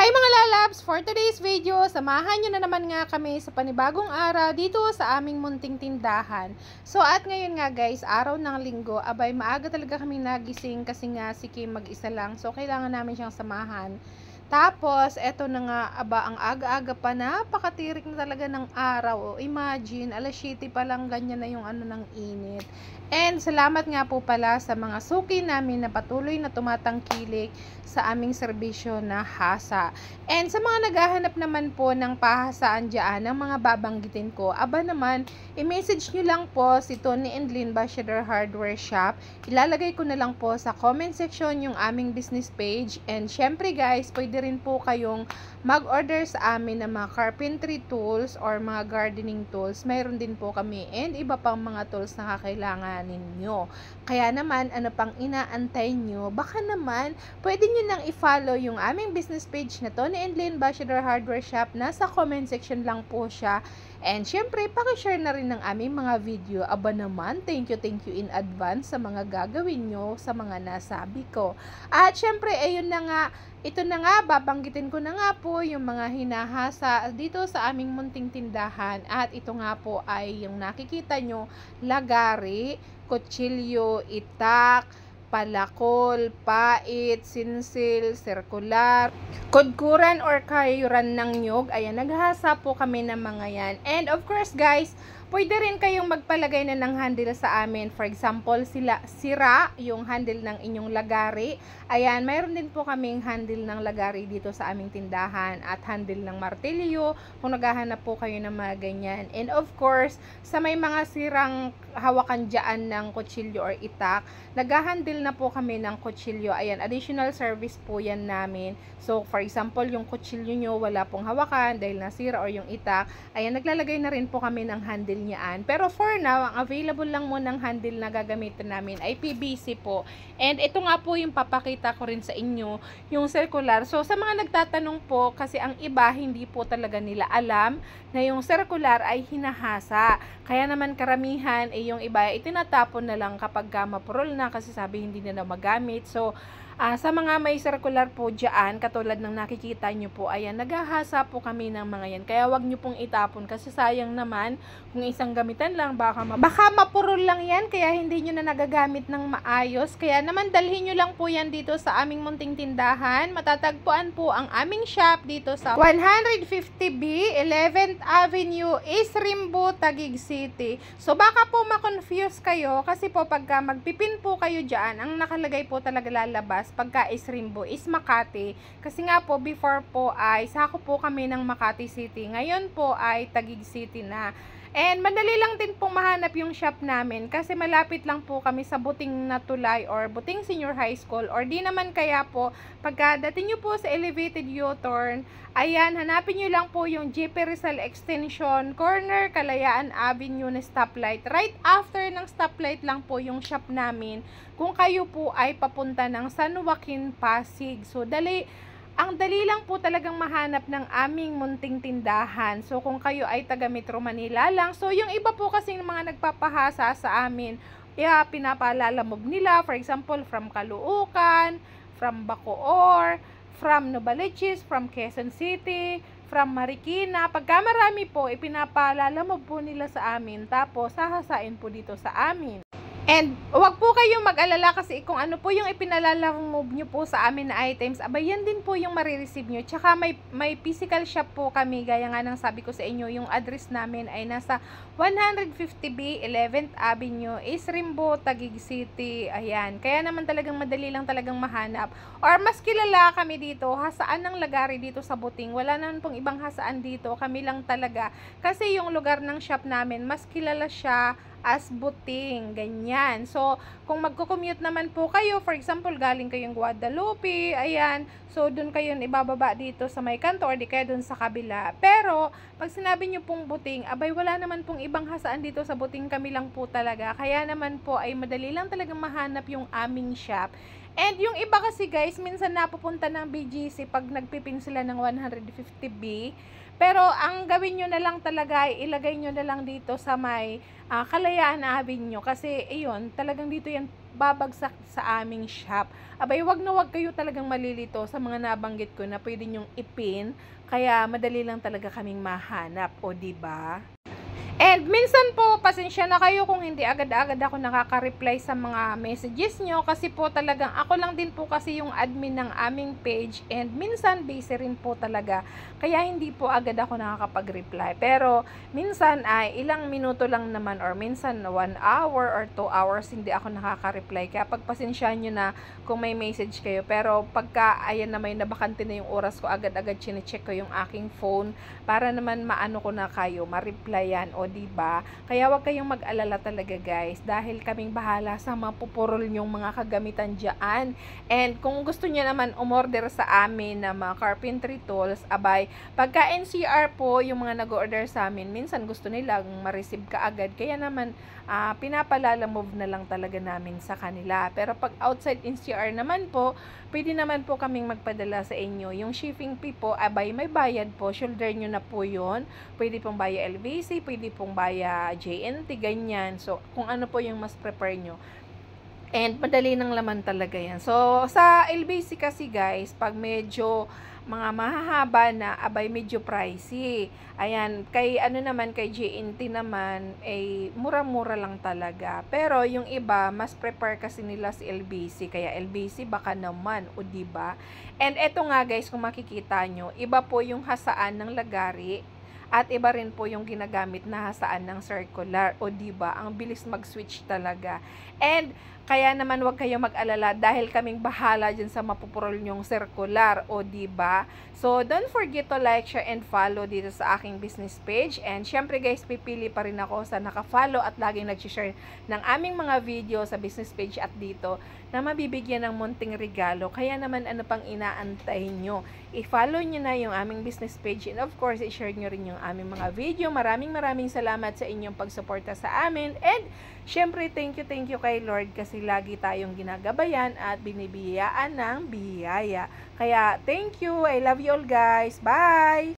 Hi mga lalabs! For today's video, samahan nyo na naman nga kami sa panibagong araw dito sa aming munting tindahan. So at ngayon nga guys, araw ng linggo, abay maaga talaga kami nagising kasi nga si Kim mag-isa lang. So kailangan namin siyang samahan. Tapos, eto na nga, ang aga-aga pa, napakatirik na talaga ng araw. Imagine, alas 7 pa lang ganyan na yung ng init. And salamat nga po pala sa mga suki namin na patuloy na tumatangkilik sa aming serbisyo na hasa. And sa mga naghahanap naman po ng pahasaan dyan, ng mga babanggitin ko, aba naman, i-message nyo lang po si Tony and Lynn Bachelor Hardware Shop. Ilalagay ko na lang po sa comment section yung aming business page. And syempre guys, pwede rin po kayong mag-order sa amin ng mga carpentry tools or mga gardening tools. Mayroon din po kami and iba pang mga tools na kakailangan ninyo. Kaya naman, ano pang inaantay nyo? Baka naman, pwede nyo nang i-follow yung aming business page na Tony and Lynn Bachelor Hardware Shop. Nasa comment section lang po siya. And syempre, pakishare na rin ng aming mga video. Aba naman, thank you in advance sa mga gagawin nyo, sa mga nasabi ko. At syempre, ayun na nga, ito na nga, babanggitin ko na nga po yung mga hinahasa dito sa aming munting tindahan. At ito nga po ay yung nakikita nyo, lagari, kutsilyo, itak, palakol, pait, sinsil, sirkular, kudkuran or kayuran ng nyug. Ayan, naghahasa po kami ng mga yan. And of course guys, pwede rin kayong magpalagay na ng handle sa amin. For example, sira yung handle ng inyong lagari. Ayan, mayroon din po kaming handle ng lagari dito sa aming tindahan at handle ng martilyo kung naghahanap po kayo ng mga ganyan. And of course, sa may mga sirang hawakan dyan ng kutsilyo or itak, naghahandle na po kami ng kutsilyo. Ayan, additional service po yan namin. So, for example, yung kutsilyo nyo wala pong hawakan dahil nasira or yung itak, ayan, naglalagay na rin po kami ng handle niyaan. Pero for now, ang available lang mo ng handle na gagamitin namin ay PVC po. And ito nga po yung papakita ko rin sa inyo, yung circular. So, sa mga nagtatanong po, kasi ang iba, hindi po talaga nila alam na yung circular ay hinahasa. Kaya naman karamihan, yung iba, itinatapon na lang kapag mapurol na kasi sabi hindi na magamit. So, sa mga may circular po dyan, katulad ng nakikita nyo po, ayan, naghahasa po kami ng mga yan. Kaya wag nyo pong itapon kasi sayang naman kung isang gamitan lang, baka mapurol lang yan, kaya hindi nyo na nagagamit ng maayos. Kaya naman dalhin nyo lang po yan dito sa aming munting tindahan. Matatagpuan po ang aming shop dito sa 150B 11th Avenue, East Rimbo, Taguig City. So baka po ma-confuse kayo kasi po pagka magpipin po kayo dyan, ang nakalagay po talaga lalabas pagka is Rimbo is Makati. Kasi nga po before po ay sako po kami ng Makati City. Ngayon po ay Taguig City na. And madali lang din pong mahanap yung shop namin kasi malapit lang po kami sa Buting na Tulay or Buting Senior High School, or di naman kaya po pagka dating nyo po sa elevated U-turn, ayan, hanapin nyo lang po yung JP Rizal Extension, corner Kalayaan Avenue na stoplight. Right after ng stoplight lang po yung shop namin kung kayo po ay papunta ng San Joaquin, Pasig. So ang dali lang po talagang mahanap ng aming munting tindahan. So, kung kayo ay taga Metro Manila lang. So, yung iba po kasing mga nagpapahasa sa amin, pinapalalamog nila. For example, from Caloocan, from Bacoor, from Novaliches, from Quezon City, from Marikina. Pagka marami po, ipinapalalamog po nila sa amin. Tapos, hahasain po dito sa amin. And wag po kayong mag-alala kasi kung ano po yung ipinalalamove nyo po sa amin na items, abay yan din po yung marireceive nyo. Tsaka may physical shop po kami, gaya nga ng sabi ko sa inyo, yung address namin ay nasa 150B 11th Avenue, East Rimbo, Taguig City. Ayan, kaya naman talagang madali lang talagang mahanap. Or mas kilala kami dito, hasaan ng lagari dito sa Buting. Wala naman pong ibang hasaan dito, kami lang talaga. Kasi yung lugar ng shop namin, mas kilala siya as Buting, ganyan. So, kung magko-commute naman po kayo, for example, galing kayong Guadalupe, ayan, so dun kayo ibababa dito sa may kanto or di kaya dun sa kabila. Pero, pag sinabi nyo pong Buting, abay wala naman pong ibang hasaan dito sa Buting, kami lang po talaga. Kaya naman po ay madali lang talagang mahanap yung aming shop. And yung iba kasi guys, minsan napupunta ng BGC pag nagpipin sila ng 150B. Pero ang gawin nyo na lang talaga ay ilagay nyo na lang dito sa may Kalayaan Avenue. Kasi ayun, talagang dito yan babagsak sa aming shop. Abay, wag na wag kayo talagang malilito sa mga nabanggit ko na pwede nyong ipin, kaya madali lang talaga kaming mahanap, o di ba? And minsan po, pasensya na kayo kung hindi agad-agad ako nakaka-reply sa mga messages nyo kasi po talagang ako lang din po kasi yung admin ng aming page and minsan busy rin po talaga. Kaya hindi po agad ako nakakapag-reply. Pero minsan ay ilang minuto lang naman or minsan 1 hour or 2 hours hindi ako nakaka-reply. Kaya pagpasensyahan nyo na kung may message kayo. Pero pagka ayan na may nabakante na yung oras ko, agad-agad chinecheck ko yung aking phone para naman maano ko na kayo, ma-replyan o diba? Kaya wag kayong mag-alala talaga guys dahil kaming bahala sa mapupurol yung mga kagamitan dyan. And kung gusto niya naman umorder sa amin na mga carpentry tools, abay, pagka NCR po yung mga nag-order sa amin, minsan gusto nilang ma-receive ka agad. Kaya naman, pinapalala-move na lang talaga namin sa kanila. Pero pag outside NCR naman po, pwede naman po kaming magpadala sa inyo. Yung shipping fee po, abay, may bayad po. Shoulder nyo na po yun. Pwede pong baya LVC, pwede pong baya JNT, ganyan. So, kung ano po yung mas prefer nyo. And madali nang laman talaga yan. So, sa LBC kasi guys, pag medyo mga mahahaba na, abay medyo pricey. Ayan, kay ano naman, kay JNT naman, ay mura-mura lang talaga. Pero yung iba, mas prefer kasi nila si LBC. Kaya LBC baka naman, o diba? And eto nga guys, kung makikita nyo, iba po yung hasaan ng lagari. At iba rin po yung ginagamit na hasaan ng circular. O diba, ang bilis mag-switch talaga. And kaya naman wag kayong mag-alala dahil kaming bahala dyan sa mapupurol nyong circular. O diba? So, don't forget to like, share, and follow dito sa aking business page. And syempre guys, pipili pa rin ako sa naka-follow at laging nag-share ng aming mga video sa business page at dito na mabibigyan ng munting regalo. Kaya naman ano pang inaantay nyo? I-follow nyo na yung aming business page and of course, i-share nyo rin yung aming mga video. Maraming salamat sa inyong pagsuporta sa amin. And syempre, thank you kay Lord kasi lagi tayong ginagabayan at binibiyayaan ng biyaya. Kaya, thank you. I love you all guys. Bye!